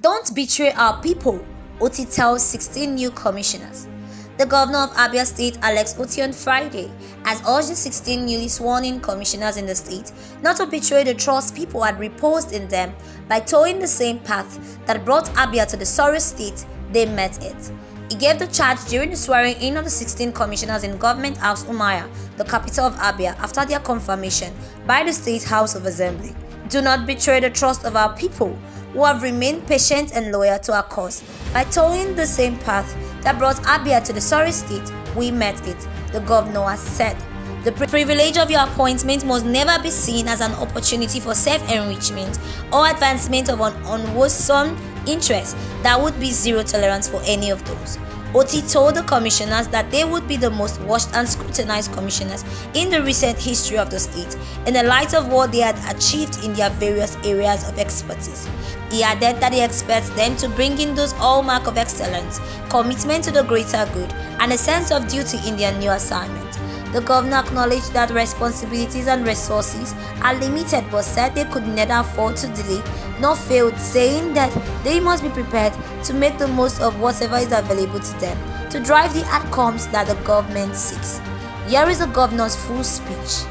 Don't betray our people, Otti tells 16 new commissioners. The governor of Abia State, Alex Otti, on Friday has urged the 16 newly sworn-in commissioners in the state not to betray the trust people had reposed in them by towing the same path that brought Abia to the sorry state they met it. He gave the charge during the swearing-in of the 16 commissioners in Government House Umuahia, the capital of Abia, after their confirmation by the State House of Assembly. Do not betray the trust of our people, who have remained patient and loyal to our cause by towing the same path that brought Abia to the sorry state we met it, the governor has said. The privilege of your appointment must never be seen as an opportunity for self-enrichment or advancement of an unwholesome interest. That would be zero tolerance for any of those. Otti told the commissioners that they would be the most watched and scrutinized commissioners in the recent history of the state, in the light of what they had achieved in their various areas of expertise. He added that he expects them to bring in those hallmarks of excellence, commitment to the greater good, and a sense of duty in their new assignment. The governor acknowledged that responsibilities and resources are limited, but said they could neither afford to delay nor fail, saying that they must be prepared to make the most of whatever is available to them to drive the outcomes that the government seeks. Here is the governor's full speech.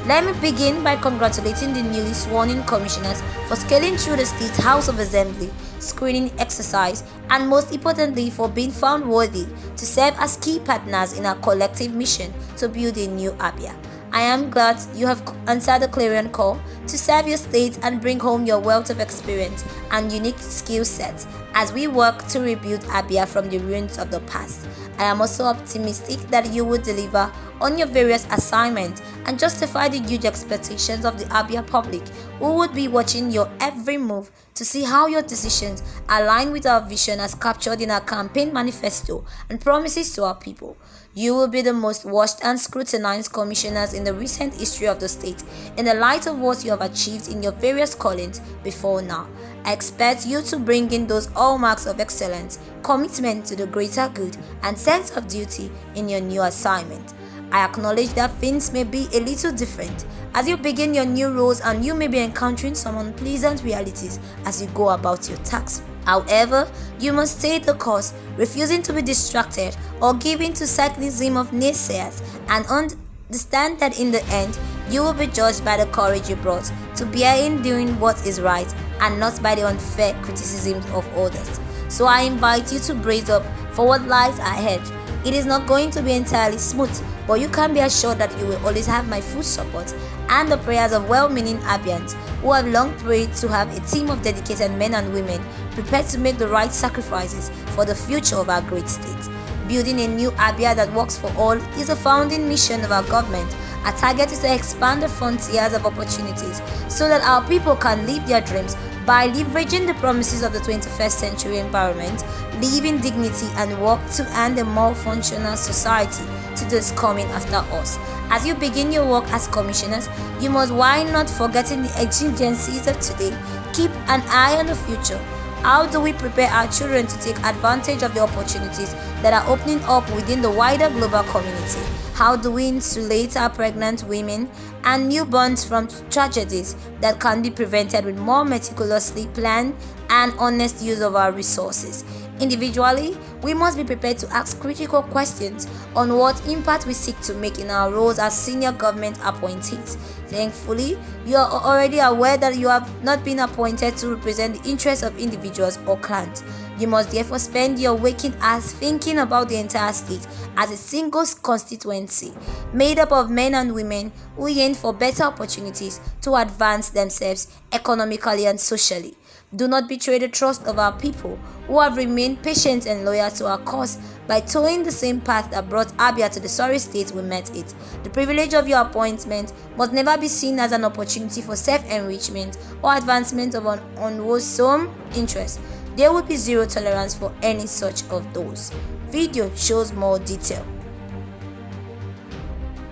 Let me begin by congratulating the newly sworn-in commissioners for scaling through the State House of Assembly screening exercise, and most importantly for being found worthy to serve as key partners in our collective mission to build a new Abia. I am glad you have answered the clarion call to serve your state and bring home your wealth of experience and unique skill sets as we work to rebuild Abia from the ruins of the past. I am also optimistic that you will deliver on your various assignments and justify the huge expectations of the Abia public, who would be watching your every move to see how your decisions align with our vision as captured in our campaign manifesto and promises to our people. You will be the most watched and scrutinized commissioners in the recent history of the state, in the light of what you have achieved in your various callings before now. I expect you to bring in those hallmarks of excellence, commitment to the greater good, and sense of duty in your new assignment. I acknowledge that things may be a little different as you begin your new roles, and you may be encountering some unpleasant realities as you go about your tasks. However, you must stay the course, refusing to be distracted or giving to cynicism of naysayers, and understand that in the end, you will be judged by the courage you brought to bear in doing what is right and not by the unfair criticisms of others. So I invite you to brace up for what lies ahead. It is not going to be entirely smooth, but you can be assured that you will always have my full support and the prayers of well-meaning Abians who have long prayed to have a team of dedicated men and women prepared to make the right sacrifices for the future of our great state. Building a new Abia that works for all is a founding mission of our government. Our target is to expand the frontiers of opportunities so that our people can live their dreams by leveraging the promises of the 21st century environment, live in dignity, and work to earn a more functional society to those coming after us. As you begin your work as commissioners, you must, while not forgetting the exigencies of today, keep an eye on the future. How do we prepare our children to take advantage of the opportunities that are opening up within the wider global community? How do we insulate our pregnant women and newborns from tragedies that can be prevented with more meticulously planned and honest use of our resources? Individually, we must be prepared to ask critical questions on what impact we seek to make in our roles as senior government appointees. Thankfully, you are already aware that you have not been appointed to represent the interests of individuals or clans. You must therefore spend your waking hours thinking about the entire state as a single constituency, made up of men and women who yearn for better opportunities to advance themselves economically and socially. Do not betray the trust of our people, who have remained patient and loyal to our cause by towing the same path that brought Abia to the sorry state we met it. The privilege of your appointment must never be seen as an opportunity for self-enrichment or advancement of an unwholesome interest. There would be zero tolerance for any such of those. Video shows more detail.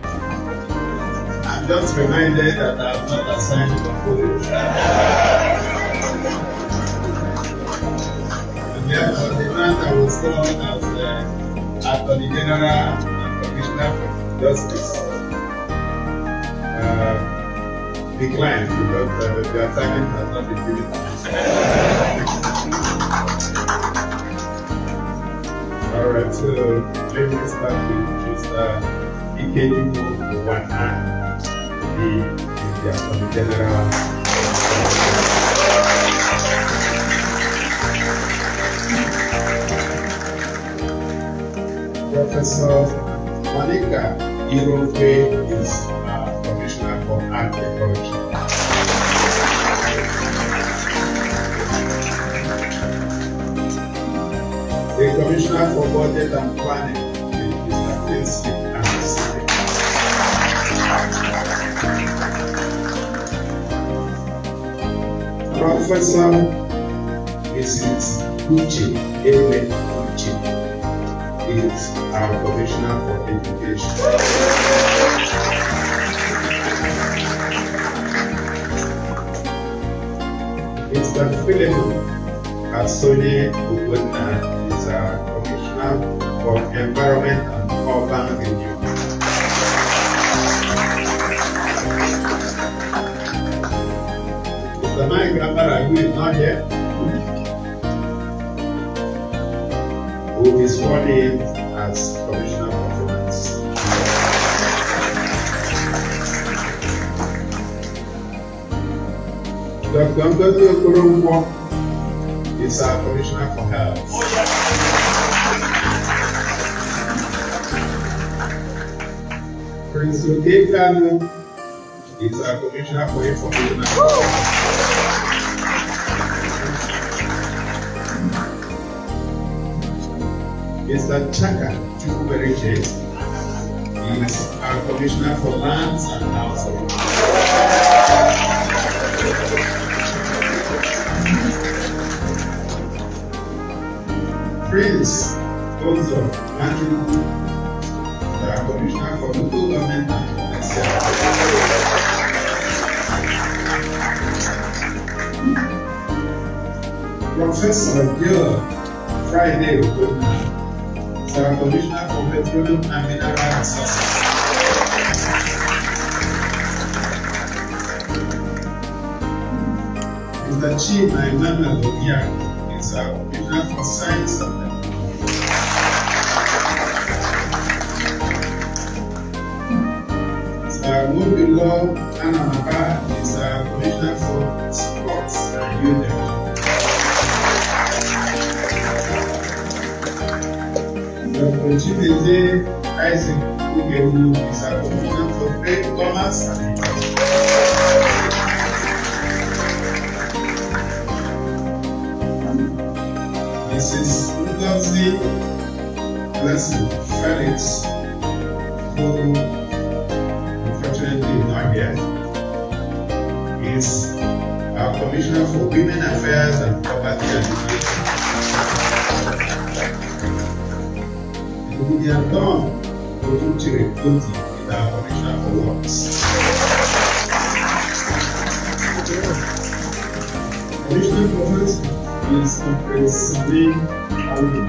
I'm just reminded that I have not assigned to the the man that was sworn as Attorney General and Commissioner for Justice declined because the assignment has not been given to me. Alright, so let me start with Mr. Ikedipo Wana, the Attorney General. Professor Monica Irofe is Commissioner for Agriculture. The Commissioner for Budget and Planning is Mr. Quincy Anderson. Professor Mrs. Uche Ewe Uche is our Commissioner for Education. Mr. Philemon Asone Ogbonna is our Commissioner for Environment and Urban Renewal. Mr. Mike Gambara, who is not here, who is sworn in as Commissioner for Finance. Dr. Ngozi Okoronkwo is our Commissioner for Health. Prince Okekanu is our Commissioner for Information and Mr. Chaka Chukwuberije is our Commissioner for Lands and Housing. Prince Ozo Andrew, the Commissioner for Local Government and Professor Joe Friday Ogbonna is our Commissioner for Petroleum and Mineral Resources. Mr. Chima Emmanuel Ogiak is our Commissioner for Science and Technology. Mr. Mobilo Anamaba is our Commissioner for Sports and Youth Development. Dr. Chibeze Isaac Ugewu is our Commissioner for Trade, Commerce and Industry. Mrs. Ngozi Blessing Felix, who unfortunately is not here, is our Commissioner for Women Affairs and Poverty Education. William Don Otuchiri Koti is our Commissioner for Works. Commissioner for Health is Prince Sabine Alvin.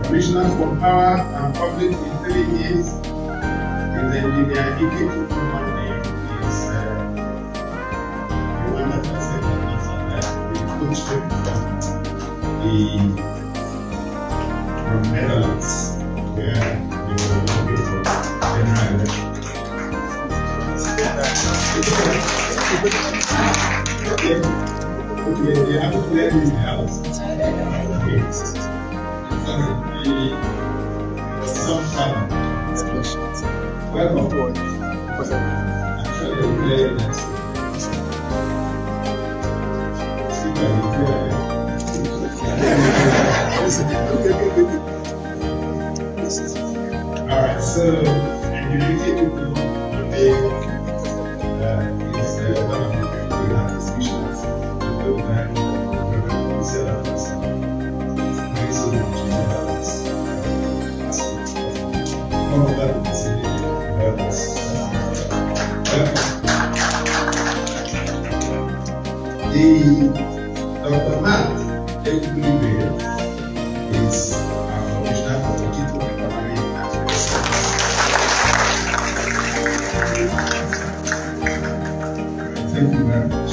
Commissioner for Power and Public Intelligence is Engineer Ikedipo Monday. Is the one that I said the coach from Netherlands, where they were looking for general election. Okay, they have to play in the house. Okay. Some fun. Welcome. Actually, we play next week. Alright, so, and you need to do today is one of the people we have discussions with them, sellers, very soon to sellers, all of that is about us. The Dr. Matt Ekwulibe is our Commissioner for Digital Economy and Thank you, ma'am.